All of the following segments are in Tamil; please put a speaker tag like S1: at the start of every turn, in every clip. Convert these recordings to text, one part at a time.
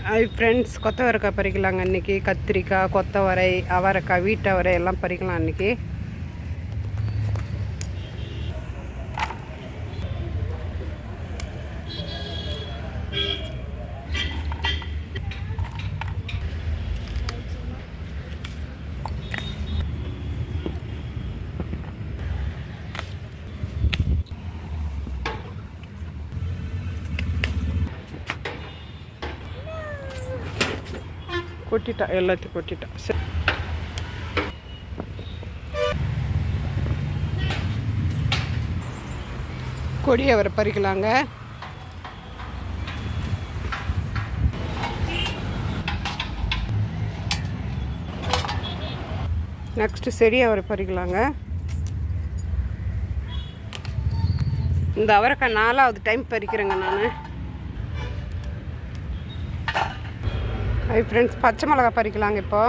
S1: ஹாய் ஃப்ரெண்ட்ஸ், கொத்தவரைக்காய் பறிக்கலாங்க இன்றைக்கி. கத்திரிக்காய், கொத்தவரை, அவரைக்காய், வீட்டவரை எல்லாம் பறிக்கலாம் இன்றைக்கி. கொட்டிட்டா, எல்லாத்தையும் கொட்டிட்டா. சரி, கொடியை அவரை பறிக்கலாங்க. நெக்ஸ்ட்டு செடி அவரை பறிக்கலாங்க. இந்த அவரைக்காய் 4வது டைம் பறிக்கிறேங்க நான். ஹாய் ஃப்ரெண்ட்ஸ், பச்சை மிளகா பறிக்கலாங்க. இப்போ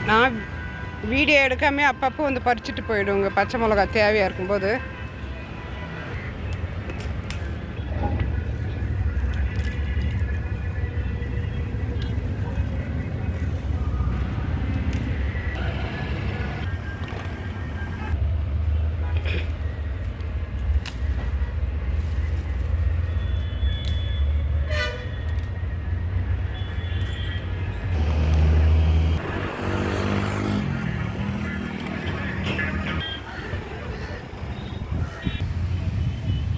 S1: நான் வீடியோ எடுக்காமல் அப்பப்போ வந்து பறிச்சுட்டு போயிடுவோங்க பச்சை மிளகா தேவையாக இருக்கும்போது.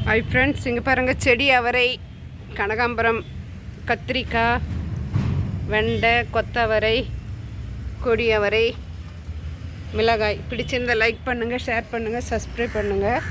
S1: ஹாய் ஃப்ரெண்ட்ஸ், இங்கே பாருங்கள், செடி அவரை, கனகாம்பரம், கத்திரிக்காய், வெண்டை, கொத்தவரை, கொடி அவரை, மிளகாய். பிடிச்சிருந்தால் லைக் பண்ணுங்கள், ஷேர் பண்ணுங்கள், சப்ஸ்கிரைப் பண்ணுங்கள்.